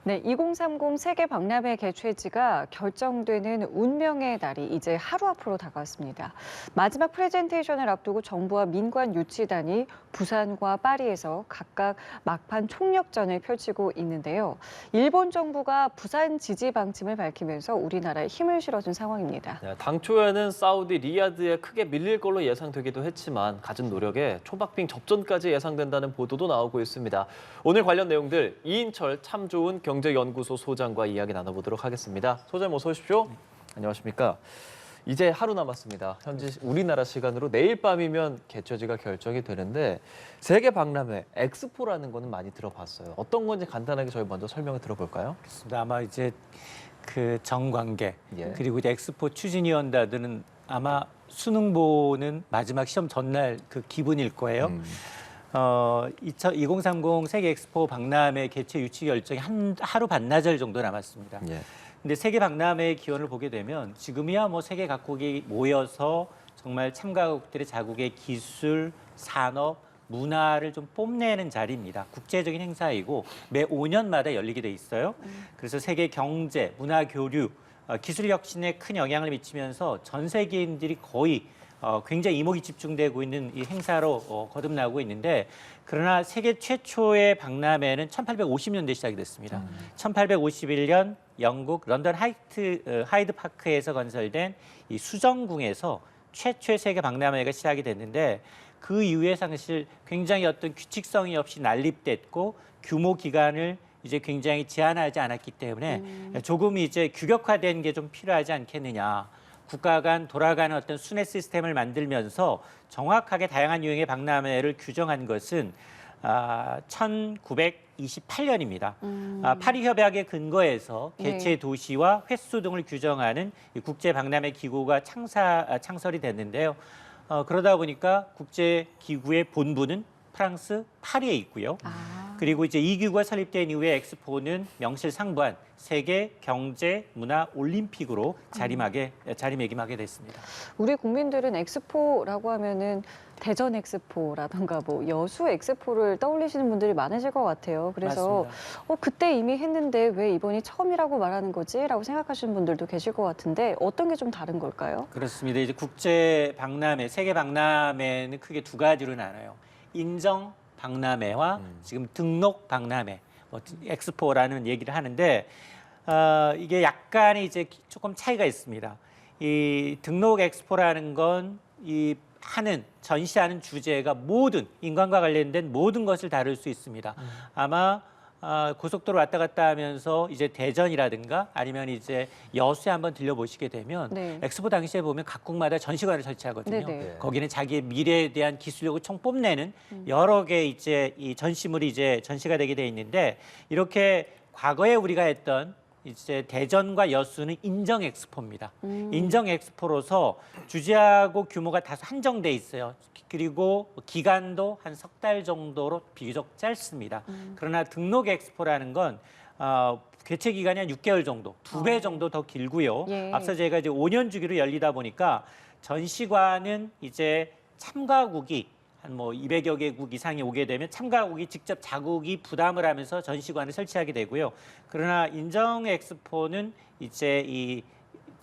네, 2030 세계 박람회 개최지가 결정되는 운명의 날이 이제 하루 앞으로 다가왔습니다. 마지막 프레젠테이션을 앞두고 정부와 민관 유치단이 부산과 파리에서 각각 막판 총력전을 펼치고 있는데요. 일본 정부가 부산 지지 방침을 밝히면서 우리나라에 힘을 실어준 상황입니다. 네, 당초에는 사우디 리야드에 크게 밀릴 걸로 예상되기도 했지만 갖은 노력에 초박빙 접전까지 예상된다는 보도도 나오고 있습니다. 오늘 관련 내용들 이인철 참 좋은 경제연구소 소장과 이야기 나눠보도록 하겠습니다. 소장님 어서 오십시오. 네. 안녕하십니까. 이제 하루 남았습니다. 현지 우리나라 시간으로 내일 밤이면 개최지가 결정이 되는데 세계 박람회 엑스포라는 거는 많이 들어봤어요. 어떤 건지 간단하게 저희 먼저 설명을 들어볼까요? 그렇습니다. 아마 이제 그 정관계 예. 그리고 이제 엑스포 추진위원단들은 아마 수능 보는 마지막 시험 전날 그 기분일 거예요. 2030 세계 엑스포 박람회 개최 유치 결정이 하루 반나절 정도 남았습니다. 예. 근데 세계 박람회의 기원을 보게 되면 지금이야 뭐 세계 각국이 모여서 정말 참가국들의 자국의 기술, 산업, 문화를 좀 뽐내는 자리입니다. 국제적인 행사이고 매 5년마다 열리게 돼 있어요. 그래서 세계 경제, 문화 교류, 기술 혁신에 큰 영향을 미치면서 전 세계인들이 거의 굉장히 이목이 집중되고 있는 이 행사로 거듭나고 있는데 그러나 세계 최초의 박람회는 1850년대 시작이 됐습니다. 1851년 영국 런던 하이드 파크에서 건설된 이 수정궁에서 최초의 세계 박람회가 시작이 됐는데 그 이후에 사실 굉장히 어떤 규칙성이 없이 난립됐고 규모 기간을 이제 굉장히 제한하지 않았기 때문에 조금 이제 규격화된 게 좀 필요하지 않겠느냐. 국가 간 돌아가는 어떤 순회 시스템을 만들면서 정확하게 다양한 유형의 박람회를 규정한 것은 1928년입니다. 파리 협약에 근거해서 개최 도시와 횟수 등을 규정하는 국제 박람회 기구가 창설이 됐는데요. 그러다 보니까 국제 기구의 본부는 프랑스 파리에 있고요. 그리고 이제 이 기구가 설립된 이후에 엑스포는 명실상부한 세계 경제 문화 올림픽으로 자리매김하게 됐습니다. 우리 국민들은 엑스포라고 하면은 대전 엑스포라던가 뭐 여수 엑스포를 떠올리시는 분들이 많으실 것 같아요. 그래서 그때 이미 했는데 왜 이번이 처음이라고 말하는 거지? 라고 생각하시는 분들도 계실 것 같은데 어떤 게 좀 다른 걸까요? 그렇습니다. 이제 국제 박람회, 세계 박람회는 크게 두 가지로 나눠요. 인정 박람회와 지금 등록 박람회, 엑스포라는 얘기를 하는데 이게 약간의 이제 조금 차이가 있습니다. 이 등록 엑스포라는 건 이 전시하는 주제가 모든 인간과 관련된 모든 것을 다룰 수 있습니다. 아마 고속도로 왔다 갔다 하면서 이제 대전이라든가 아니면 이제 여수에 한번 들려보시게 되면 엑스포 당시에 보면 각국마다 전시관을 설치하거든요. 거기는 자기의 미래에 대한 기술력을 총 뽐내는 여러 개 이제 이 전시물이 이제 전시가 되게 돼 있는데 이렇게 과거에 우리가 했던 이제 대전과 여수는 인정 엑스포입니다. 인정 엑스포로서 주제하고 규모가 다소 한정돼 있어요. 그리고 기간도 한 석 달 정도로 비교적 짧습니다. 그러나 등록 엑스포라는 건 개최 기간이 한 6개월 정도, 2배 정도 더 길고요. 앞서 제가 이제 5년 주기로 열리다 보니까 전시관은 이제 참가국이 한 뭐 200여 개국 이상이 오게 되면 참가국이 직접 자국이 부담을 하면서 전시관을 설치하게 되고요. 그러나 인정 엑스포는 이제 이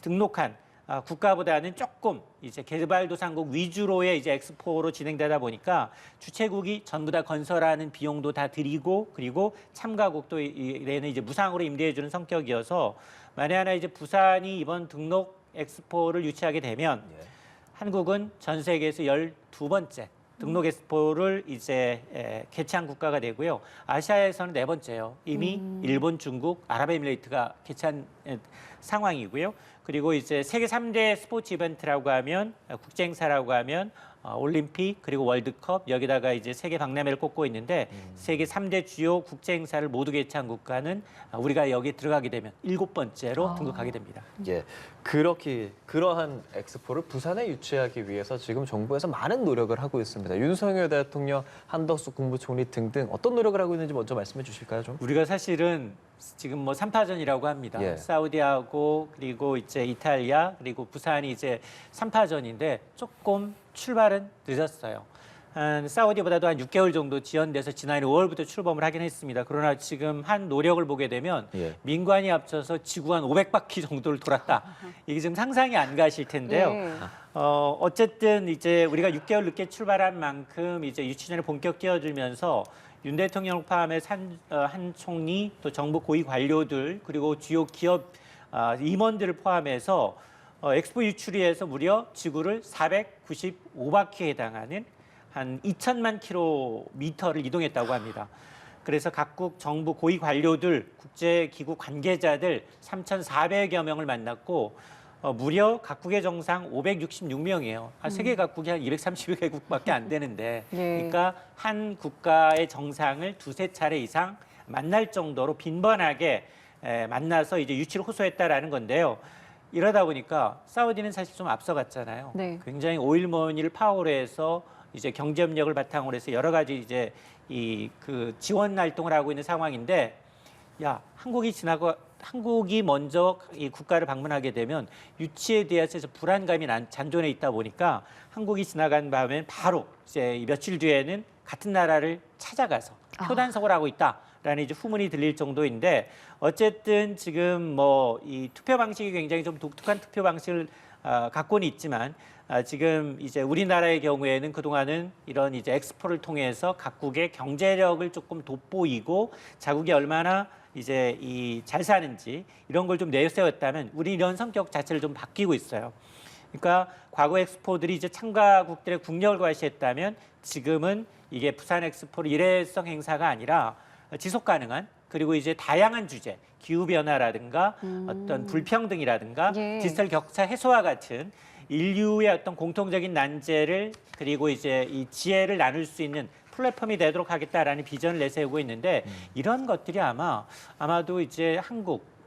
등록한 국가보다는 조금 이제 개발도상국 위주로의 이제 엑스포로 진행되다 보니까 주최국이 전부 다 건설하는 비용도 다 들이고 그리고 참가국도 이래는 이제 무상으로 임대해주는 성격이어서 만에 하나 이제 부산이 이번 등록 엑스포를 유치하게 되면 한국은 전 세계에서 12번째 등록 엑스포를 이제 개최한 국가가 되고요. 아시아에서는 4번째요. 이미 일본, 중국, 아랍에미레이트가 개최한 상황이고요. 그리고 이제 세계 3대 스포츠 이벤트라고 하면 국제 행사라고 하면 올림픽 그리고 월드컵 여기다가 이제 세계 박람회를 꼽고 있는데 세계 3대 주요 국제 행사를 모두 개최한 국가는 우리가 여기 들어가게 되면 7번째로 등극하게 됩니다. 예, 그러한 엑스포를 부산에 유치하기 위해서 지금 정부에서 많은 노력을 하고 있습니다. 윤석열 대통령, 한덕수 국무총리 등등 어떤 노력을 하고 있는지 먼저 말씀해 주실까요, 좀? 우리가 사실은 지금 뭐 3파전이라고 합니다. 사우디하고 그리고 이제 이탈리아 그리고 부산이 이제 3파전인데 조금 출발은 늦었어요. 한 사우디보다도 한 6개월 정도 지연돼서 지난해 5월부터 출범을 하긴 했습니다. 그러나 지금 한 노력을 보게 되면 예. 민관이 합쳐서 지구 한 500바퀴 정도를 돌았다. 이게 지금 상상이 안 가실 텐데요. 예. 어쨌든 이제 우리가 6개월 늦게 출발한 만큼 이제 유치전에 본격 뛰어들면서 윤 대통령 포함해 한 총리 또 정부 고위 관료들 그리고 주요 기업 임원들을 포함해서 엑스포 유출위에서 무려 지구를 495바퀴에 해당하는 한 2천만 킬로미터를 이동했다고 합니다. 그래서 각국 정부 고위 관료들, 국제기구 관계자들 3,400여 명을 만났고 무려 각국의 정상 566명이에요. 세계 각국이 한 230개국밖에 안 되는데, 예. 그러니까 한 국가의 정상을 두세 차례 이상 만날 정도로 빈번하게 만나서 이제 유치를 호소했다라는 건데요. 이러다 보니까 사우디는 사실 좀 앞서갔잖아요. 네. 굉장히 오일머니를 파워로 해서 이제 경제협력을 바탕으로 해서 여러 가지 이제 그 지원 활동을 하고 있는 상황인데, 야, 한국이 먼저 이 국가를 방문하게 되면 유치에 대해서 불안감이 잔존해 있다 보니까 한국이 지나간 밤에 바로 이제 며칠 뒤에는 같은 나라를 찾아가서 표단속을 하고 있다라는 이제 후문이 들릴 정도인데, 어쨌든 지금 뭐 이 투표 방식이 굉장히 좀 독특한 투표 방식을 갖고는 있지만 지금 이제 우리나라의 경우에는 그동안은 이런 이제 엑스포를 통해서 각국의 경제력을 조금 돋보이고 자국이 얼마나 이제 잘 사는지 이런 걸 좀 내세웠다면 우리 이런 성격 자체를 좀 바뀌고 있어요. 그러니까 과거 엑스포들이 이제 참가국들의 국력을 과시했다면 지금은 이게 부산 엑스포를 일회성 행사가 아니라 지속 가능한 그리고 이제 다양한 주제, 기후 변화라든가 어떤 불평등이라든가 예. 디지털 격차 해소와 같은 인류의 어떤 공통적인 난제를 그리고 이제 이 지혜를 나눌 수 있는 플랫폼이 되도록 하겠다라는 비전을 내세우고 있는데, 이런 것들이 아마도 이제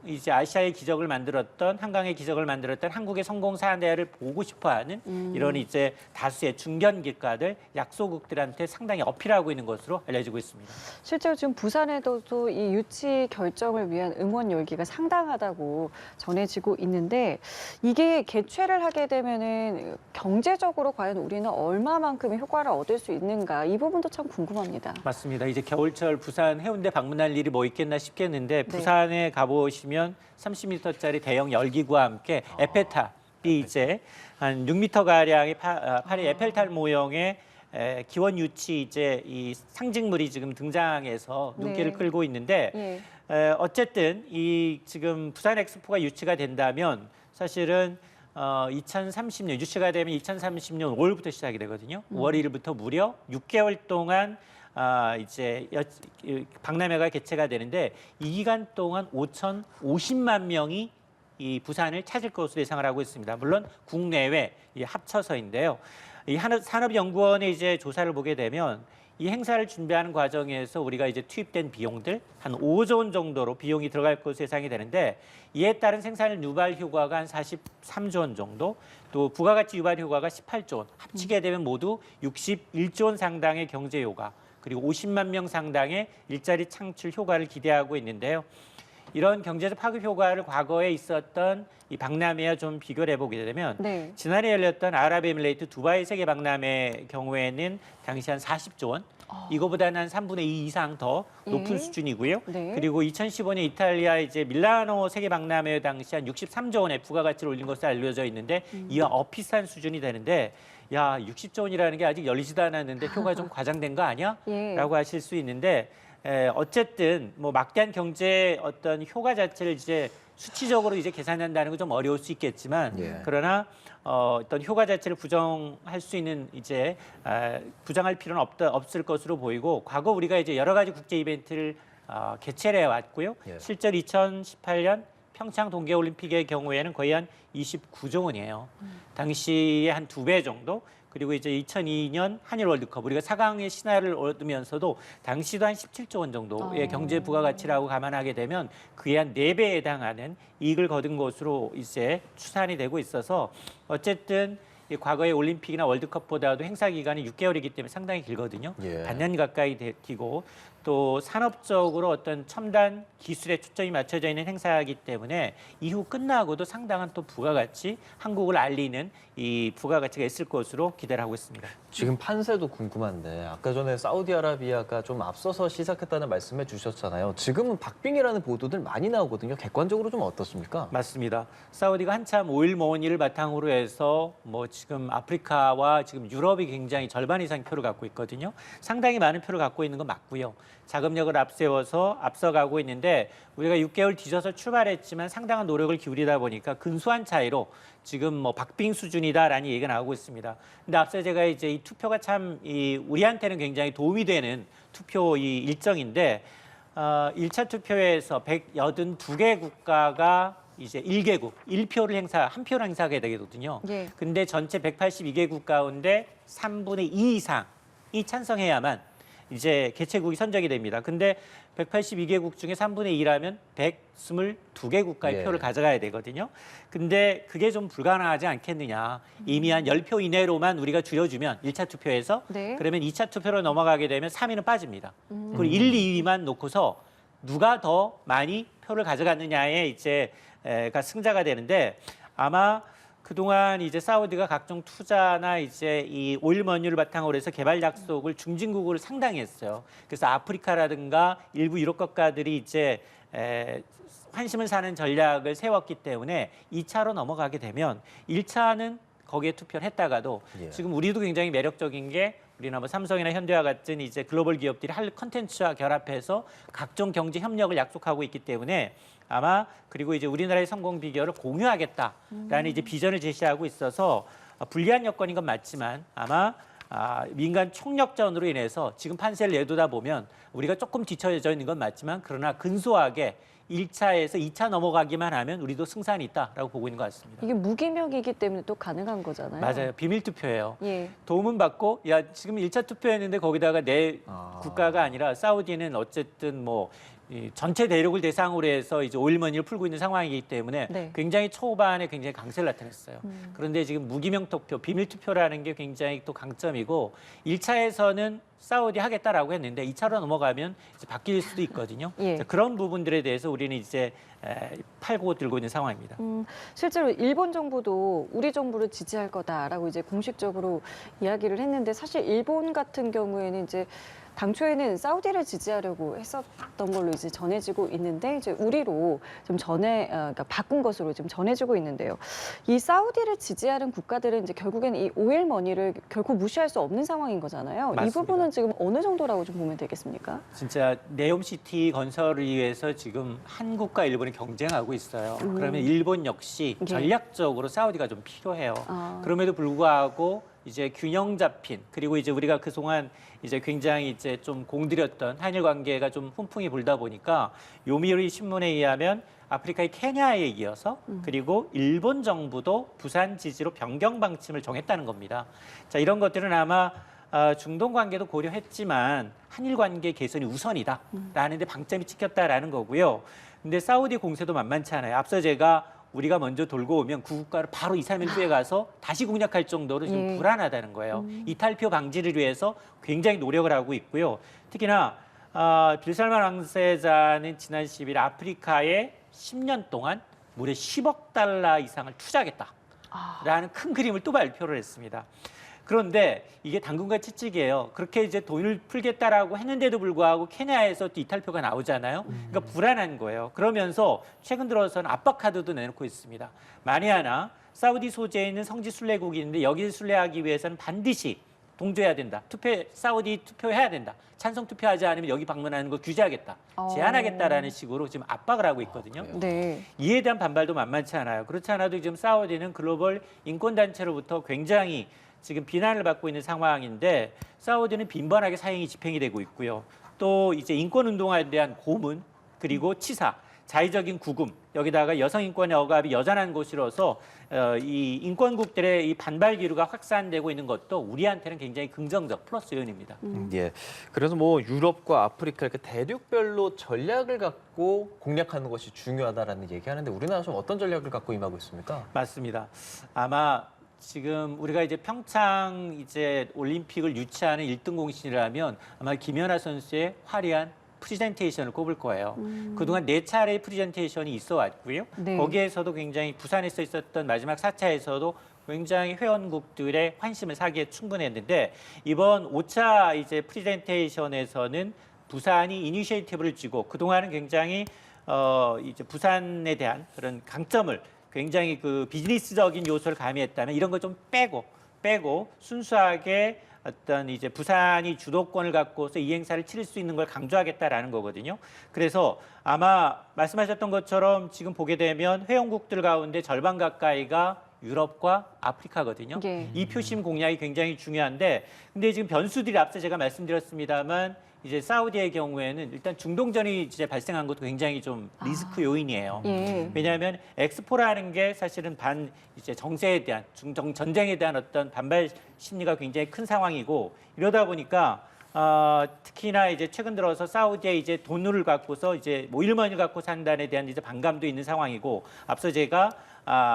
이제 아시아의 기적을 만들었던 한강의 기적을 만들었던 한국의 성공 사례를 보고 싶어하는 이런 이제 다수의 중견기가들 약소국들한테 상당히 어필하고 있는 것으로 알려지고 있습니다. 실제로 지금 부산에도 이 유치 결정을 위한 응원 열기가 상당하다고 전해지고 있는데, 이게 개최를 하게 되면은 경제적으로 과연 우리는 얼마만큼의 효과를 얻을 수 있는가, 이 부분도 참 궁금합니다. 맞습니다. 이제 겨울철 부산 해운대 방문할 일이 뭐 있겠나 싶겠는데, 부산에 가보시면 30m짜리 대형 열기구와 함께 에펠탑이 이제 한 6m 가량의 파리 에펠탑 모형의 기원 유치 이제 이 상징물이 지금 등장해서 눈길을 네. 끌고 있는데, 어쨌든 이 지금 부산 엑스포가 유치가 된다면 사실은 2030년 유치가 되면 2030년 5월부터 시작이 되거든요. 5월 1일부터 무려 6개월 동안 이제 박람회가 개최가 되는데, 이 기간 동안 5,050만 명이 이 부산을 찾을 것으로 예상을 하고 있습니다. 물론 국내외 합쳐서인데요. 이 산업연구원의 이제 조사를 보게 되면 이 행사를 준비하는 과정에서 우리가 이제 투입된 비용들 한 5조 원 정도로 비용이 들어갈 것으로 예상이 되는데, 이에 따른 생산을 유발 효과가 한 43조 원 정도, 또 부가가치 유발 효과가 18조 원, 합치게 되면 모두 61조 원 상당의 경제 효과, 그리고 50만 명 상당의 일자리 창출 효과를 기대하고 있는데요. 이런 경제적 파급 효과를 과거에 있었던 이 박람회와 좀 비교를 해보게 되면, 네. 지난해 열렸던 아랍에미레이트 두바이 세계 박람회 경우에는 당시 한 40조 원, 이거보다는 한 3분의 2 이상 더 높은 예. 수준이고요. 네. 그리고 2015년 이탈리아 이제 밀라노 세계 박람회 당시 한 63조 원의 부가가치를 올린 것으로 알려져 있는데, 이와 비슷한 수준이 되는데, 야, 60조 원이라는 게 아직 열리지도 않았는데 표가 좀 과장된 거 아니야? 예. 라고 하실 수 있는데, 어쨌든 뭐 막대한 경제 어떤 효과 자체를 이제 수치적으로 이제 계산한다는 건 좀 어려울 수 있겠지만, 그러나 어떤 효과 자체를 부정할 수 있는 이제 부정할 필요는 없을 것으로 보이고, 과거 우리가 이제 여러 가지 국제 이벤트를 개최를 해왔고요. 실제로 2018년 평창 동계올림픽의 경우에는 거의 한 29조 원이에요. 당시에 한 2배 정도. 그리고 이제 2002년 한일 월드컵 우리가 4강의 신화를 얻으면서도 당시도 한 17조 원 정도의 경제 부가가치라고 감안하게 되면 그에 한 4배에 해당하는 이익을 거둔 것으로 이제 추산이 되고 있어서, 어쨌든 이 과거의 올림픽이나 월드컵보다도 행사 기간이 6개월이기 때문에 상당히 길거든요. 반년 가까이 기고, 또 산업적으로 어떤 첨단 기술에 초점이 맞춰져 있는 행사이기 때문에 이후 끝나고도 상당한 또 부가가치, 한국을 알리는 이 부가가치가 있을 것으로 기대를 하고 있습니다. 지금 판세도 궁금한데 아까 전에 사우디아라비아가 좀 앞서서 시작했다는 말씀해 주셨잖아요. 지금은 박빙이라는 보도들 많이 나오거든요. 객관적으로 좀 어떻습니까? 맞습니다. 사우디가 한참 오일 머니를 바탕으로 해서 뭐 지금 아프리카와 지금 유럽이 굉장히 절반 이상 표를 갖고 있거든요. 상당히 많은 표를 갖고 있는 건 맞고요. 자금력을 앞세워서 앞서가고 있는데 우리가 6개월 뒤져서 출발했지만 상당한 노력을 기울이다 보니까 근소한 차이로 지금 뭐 박빙 수준이다라는 얘기가 나오고 있습니다. 근데 앞서 제가 이제 이 투표가 참 우리한테는 굉장히 도움이 되는 투표 이 일정인데 1차 투표에서 182개 국가가 이제 1개국 1표를 한 표를 행사하게 되거든요. 예. 근데 전체 182개국 가운데 3분의 2 이상이 찬성해야만 이제 개최국이 선정이 됩니다. 근데 182개국 중에 3분의 2라면 122개 국가의 예. 표를 가져가야 되거든요. 근데 그게 좀 불가능하지 않겠느냐. 이미 한 10표 이내로만 우리가 줄여주면 1차 투표에서 네. 그러면 2차 투표로 넘어가게 되면 3위는 빠집니다. 그리고 1, 2위만 놓고서 누가 더 많이 표를 가져갔느냐에 이제 가 승자가 되는데 아마 그동안 이제 사우디가 각종 투자나 이제 이 오일 머니를 바탕으로 해서 개발 약속을 중진국으로 상당히 했어요. 그래서 아프리카라든가 일부 유럽 국가들이 이제 환심을 사는 전략을 세웠기 때문에 2차로 넘어가게 되면 1차는 거기에 투표를 했다가도 예. 지금 우리도 굉장히 매력적인 게 우리나 뭐 삼성이나 현대와 같은 이제 글로벌 기업들이 할 컨텐츠와 결합해서 각종 경제 협력을 약속하고 있기 때문에 아마 그리고 이제 우리나라의 성공 비결을 공유하겠다라는 이제 비전을 제시하고 있어서 불리한 여건인 건 맞지만 아마 민간 총력전으로 인해서 지금 판세를 내두다 보면 우리가 조금 뒤처져 있는 건 맞지만 그러나 근소하게 1차에서 2차 넘어가기만 하면 우리도 승산이 있다라고 보고 있는 것 같습니다. 이게 무기명이기 때문에 또 가능한 거잖아요. 맞아요. 비밀 투표예요. 예. 도움은 받고 지금 1차 투표했는데 거기다가 내 국가가 아니라 사우디는 어쨌든 뭐 이 전체 대륙을 대상으로 해서 이제 오일머니를 풀고 있는 상황이기 때문에 네. 굉장히 초반에 굉장히 강세를 나타냈어요. 그런데 지금 무기명 투표, 비밀 투표라는 게 굉장히 또 강점이고 1차에서는 사우디 하겠다라고 했는데 2차로 넘어가면 이제 바뀔 수도 있거든요. 예. 그런 부분들에 대해서 우리는 이제 팔고 들고 있는 상황입니다. 실제로 일본 정부도 우리 정부를 지지할 거다라고 이제 공식적으로 이야기를 했는데 사실 일본 같은 경우에는 이제 당초에는 사우디를 지지하려고 했었던 걸로 이제 전해지고 있는데 이제 우리로 좀 그러니까 바꾼 것으로 지금 전해지고 있는데요. 이 사우디를 지지하는 국가들은 이제 결국엔 이 오일 머니를 결코 무시할 수 없는 상황인 거잖아요. 맞습니다. 이 부분은 지금 어느 정도라고 좀 보면 되겠습니까? 진짜 네옴시티 건설을 위해서 지금 한국과 일본이 경쟁하고 있어요. 그러면 일본 역시 예. 전략적으로 사우디가 좀 필요해요. 그럼에도 불구하고 이제 균형 잡힌 그리고 이제 우리가 그동안 이제 굉장히 이제 좀 공들였던 한일 관계가 좀 훈풍이 불다 보니까 요미우리 신문에 의하면 아프리카의 케냐에 이어서 그리고 일본 정부도 부산 지지로 변경 방침을 정했다는 겁니다. 자, 이런 것들은 아마 중동 관계도 고려했지만 한일 관계 개선이 우선이다라는 데 방점이 찍혔다라는 거고요. 근데 사우디 공세도 만만치 않아요. 앞서 제가 우리가 먼저 돌고 오면 그 국가를 바로 2, 3일 후에 가서 다시 공략할 정도로 지금 예. 불안하다는 거예요. 이탈표 방지를 위해서 굉장히 노력을 하고 있고요. 특히나 빌살만 왕세자는 지난 10일 아프리카에 10년 동안 무려 10억 달러 이상을 투자하겠다라는 큰 그림을 또 발표를 했습니다. 그런데 이게 당근과 채찍이에요. 그렇게 이제 돈을 풀겠다라고 했는데도 불구하고 케냐에서 또 이탈표가 나오잖아요. 그러니까 불안한 거예요. 그러면서 최근 들어서는 압박 카드도 내놓고 있습니다. 만에 하나 사우디 소재에 있는 성지 순례국이 있는데 여기를 순례하기 위해서는 반드시 동조해야 된다. 사우디 투표해야 된다. 찬성 투표하지 않으면 여기 방문하는 거 규제하겠다. 제한하겠다라는 식으로 지금 압박을 하고 있거든요. 네. 이에 대한 반발도 만만치 않아요. 그렇지 않아도 지금 사우디는 글로벌 인권단체로부터 굉장히 지금 비난을 받고 있는 상황인데 사우디는 빈번하게 사형이 집행이 되고 있고요. 또 이제 인권운동화에 대한 고문 그리고 치사, 자의적인 구금 여기다가 여성 인권의 억압이 여전한 곳이라서 이 인권국들의 이 반발 기류가 확산되고 있는 것도 우리한테는 굉장히 긍정적 플러스 요인입니다. 예. 그래서 뭐 유럽과 아프리카 이렇게 대륙별로 전략을 갖고 공략하는 것이 중요하다라는 얘기하는데 우리나라 좀 어떤 전략을 갖고 임하고 있습니까? 맞습니다. 아마 지금 우리가 이제 평창 이제 올림픽을 유치하는 1등 공신이라면 아마 김연아 선수의 화려한 프리젠테이션을 꼽을 거예요. 그동안 4차례의 프리젠테이션이 있어 왔고요. 네. 거기에서도 굉장히 부산에서 있었던 마지막 4차에서도 굉장히 회원국들의 환심을 사기에 충분했는데 이번 5차 이제 프리젠테이션에서는 부산이 이니셔티브를 쥐고 그동안은 굉장히 이제 부산에 대한 그런 강점을 굉장히 그 비즈니스적인 요소를 가미했다면 이런 걸 좀 빼고 순수하게 어떤 이제 부산이 주도권을 갖고서 이 행사를 치를 수 있는 걸 강조하겠다라는 거거든요. 그래서 아마 말씀하셨던 것처럼 지금 보게 되면 회원국들 가운데 절반 가까이가 유럽과 아프리카거든요. 예. 이 표심 공략이 굉장히 중요한데 근데 지금 변수들이 앞서 제가 말씀드렸습니다만 이제 사우디의 경우에는 일단 중동전이 이제 발생한 것도 굉장히 좀 리스크 요인이에요. 예. 왜냐하면 엑스포라는 게 사실은 이제 정세에 대한 전쟁에 대한 어떤 반발 심리가 굉장히 큰 상황이고 이러다 보니까 특히나 이제 최근 들어서 사우디에 이제 돈을 갖고서 이제 뭐 일머니를 갖고 산다에 대한 이제 반감도 있는 상황이고 앞서 제가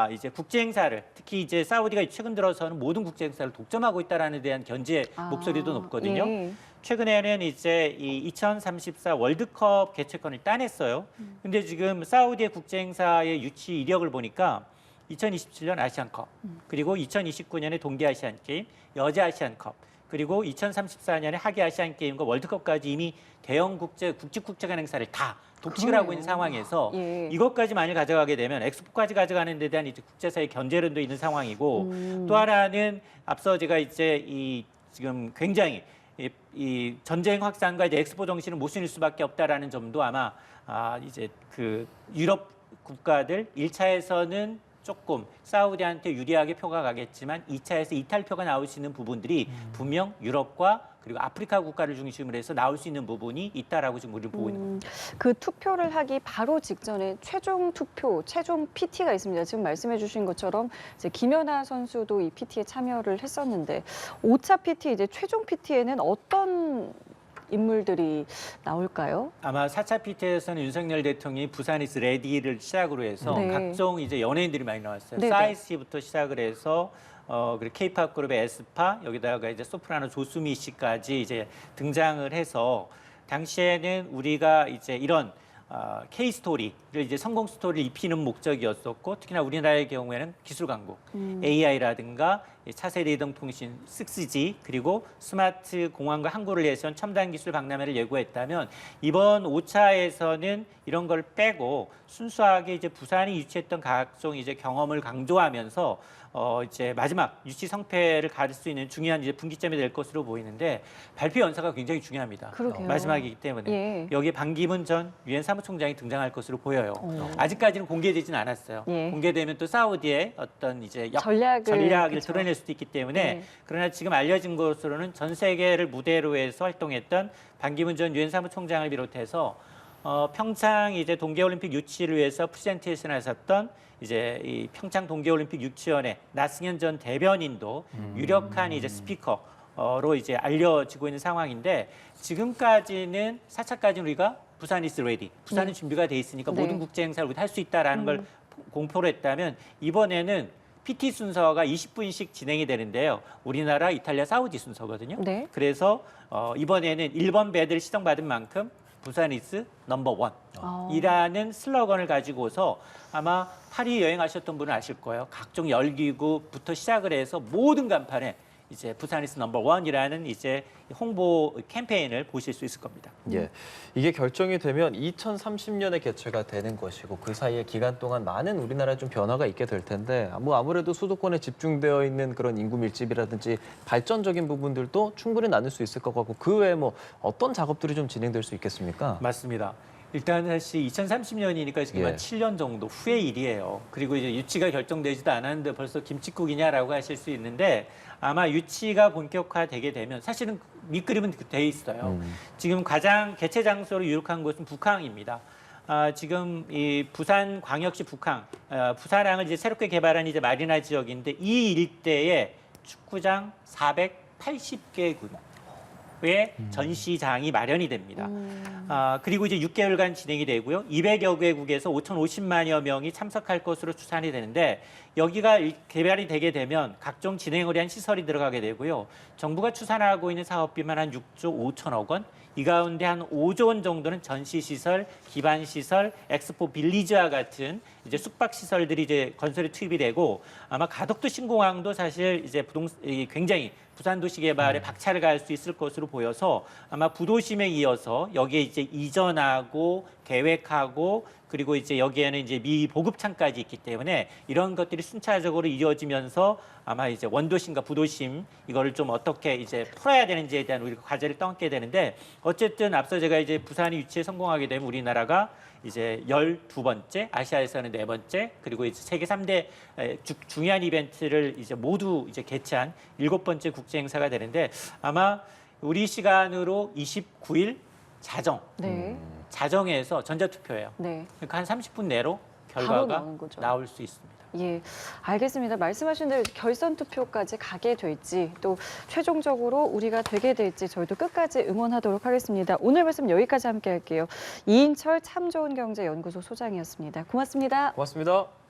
이제 국제 행사를 특히 이제 사우디가 최근 들어서는 모든 국제 행사를 독점하고 있다라는 데한 견제 목소리도 높거든요. 예. 최근에는 이제 이 2034 월드컵 개최권을 따냈어요. 근데 지금 사우디의 국제 행사의 유치 이력을 보니까 2027년 아시안컵, 그리고 2029년에 동계 아시안 게임, 여자 아시안컵, 그리고 2034년에 하계 아시안 게임과 월드컵까지 이미 대형 국제간 행사를 다 독식을 하고 있는 상황에서 예. 이것까지 만일 가져가게 되면 엑스포까지 가져가는 데 대한 이제 국제사회 견제론도 있는 상황이고 또 하나는 앞서 제가 이제 지금 굉장히 이 전쟁 확산과 이제 엑스포 정신을 모순일 수밖에 없다라는 점도 아마 이제 그 유럽 국가들 1차에서는 조금 사우디한테 유리하게 표가 가겠지만 2차에서 이탈표가 나올 수 있는 부분들이 분명 유럽과 그리고 아프리카 국가를 중심으로 해서 나올 수 있는 부분이 있다라고 지금 우리는 보고 있는 겁니다. 그 투표를 하기 바로 직전에 최종 투표, 최종 PT가 있습니다. 지금 말씀해 주신 것처럼 이제 김연아 선수도 이 PT에 참여를 했었는데 5차 PT, 이제 최종 PT에는 어떤 인물들이 나올까요? 아마 4차 PT에서는 윤석열 대통령이 부산 이즈 레디를 시작으로 해서 네. 각종 이제 연예인들이 많이 나왔어요. 네네. 싸이 씨부터 시작을 해서 그리고 K-팝 그룹의 에스파 여기다가 이제 소프라노 조수미 씨까지 이제 등장을 해서 당시에는 우리가 이제 이런 K 스토리를 이제 성공 스토리를 입히는 목적이었었고 특히나 우리나라의 경우에는 기술 강국, AI라든가 차세대 이동통신 6G 그리고 스마트 공항과 항구를 위해서는 첨단 기술 박람회를 예고했다면 이번 5차에서는 이런 걸 빼고 순수하게 이제 부산이 유치했던 각종 이제 경험을 강조하면서 이제 마지막 유치 성패를 가릴 수 있는 중요한 이제 분기점이 될 것으로 보이는데 발표 연사가 굉장히 중요합니다. 그러게요. 마지막이기 때문에 예. 여기에 반기문 전 유엔 사무총장이 등장할 것으로 보여요. 어. 아직까지는 공개되지는 않았어요. 예. 공개되면 또 사우디의 어떤 이제 전략을 그쵸. 드러낼 수도 있기 때문에 네. 그러나 지금 알려진 것으로는 전 세계를 무대로 해서 활동했던 반기문 전 유엔 사무총장을 비롯해서 평창 이제 동계올림픽 유치를 위해서 프레젠테이션을 하셨던 이제 이 평창 동계올림픽 유치원의 나승현 전 대변인도 유력한 이제 스피커로 이제 알려지고 있는 상황인데 지금까지는 4차까지는 우리가 부산 이즈 레디, 부산은 준비가 돼 있으니까 네. 모든 국제 행사를 우리 할 수 있다라는 걸 공표를 했다면 이번에는 PT 순서가 20분씩 진행이 되는데요. 우리나라, 이탈리아, 사우디 순서거든요. 네. 그래서 이번에는 1번 배드를 시정받은 만큼 부산 이즈 넘버 원. 이라는 슬로건을 가지고서 아마 파리 여행하셨던 분은 아실 거예요. 각종 열기구부터 시작을 해서 모든 간판에 이제 부산 이즈 넘버 원이라는 이제 홍보 캠페인을 보실 수 있을 겁니다. 예, 이게 결정이 되면 2030년에 개최가 되는 것이고 그 사이에 기간 동안 많은 우리나라에 좀 변화가 있게 될 텐데 뭐 아무래도 수도권에 집중되어 있는 그런 인구 밀집이라든지 발전적인 부분들도 충분히 나눌 수 있을 것 같고 그 외에 뭐 어떤 작업들이 좀 진행될 수 있겠습니까? 맞습니다. 일단 사실 2030년이니까 지금 예. 한 7년 정도 후의 일이에요. 그리고 이제 유치가 결정되지도 않았는데 벌써 김칫국이냐라고 하실 수 있는데 아마 유치가 본격화되게 되면 사실은 밑그림은 돼 있어요. 지금 가장 개최 장소로 유력한 곳은 북항입니다. 지금 이 부산 광역시 북항, 부산항을 이제 새롭게 개발한 이제 마리나 지역인데 이 일대에 축구장 480개 군. 전시장이 마련이 됩니다. 그리고 이제 6개월간 진행이 되고요. 200여 개국에서 5,050만여 명이 참석할 것으로 추산이 되는데 여기가 개발이 되게 되면 각종 진행을 위한 시설이 들어가게 되고요. 정부가 추산하고 있는 사업비만 한 6조 5천억 원, 이 가운데 한 5조 원 정도는 전시시설, 기반시설, 엑스포 빌리지와 같은 이제 숙박시설들이 이제 건설에 투입이 되고 아마 가덕도 신공항도 사실 이제 굉장히 부산 도시 개발에 박차를 가할 수 있을 것으로 보여서 아마 부도심에 이어서 여기에 이제 이전하고 계획하고 그리고 이제 여기에는 이제 미보급창까지 있기 때문에 이런 것들이 순차적으로 이어지면서 아마 이제 원도심과 부도심 이거를 좀 어떻게 이제 풀어야 되는지에 대한 우리가 과제를 떠안게 되는데 어쨌든 앞서 제가 이제 부산이 유치에 성공하게 되면 우리나라가 이제 12번째, 아시아에서는 4번째, 그리고 이제 세계 3대 중요한 이벤트를 이제 모두 이제 개최한 7번째 국제 행사가 되는데 아마 우리 시간으로 29일 자정, 네. 자정에서 전자투표예요. 네. 그러니까 한 30분 내로 바로 결과가 나오는 거죠. 나올 수 있습니다. 예, 알겠습니다. 말씀하신 대로 결선 투표까지 가게 될지 또 최종적으로 우리가 되게 될지 저희도 끝까지 응원하도록 하겠습니다. 오늘 말씀 여기까지 함께 할게요. 이인철 참 좋은 경제 연구소 소장이었습니다. 고맙습니다. 고맙습니다.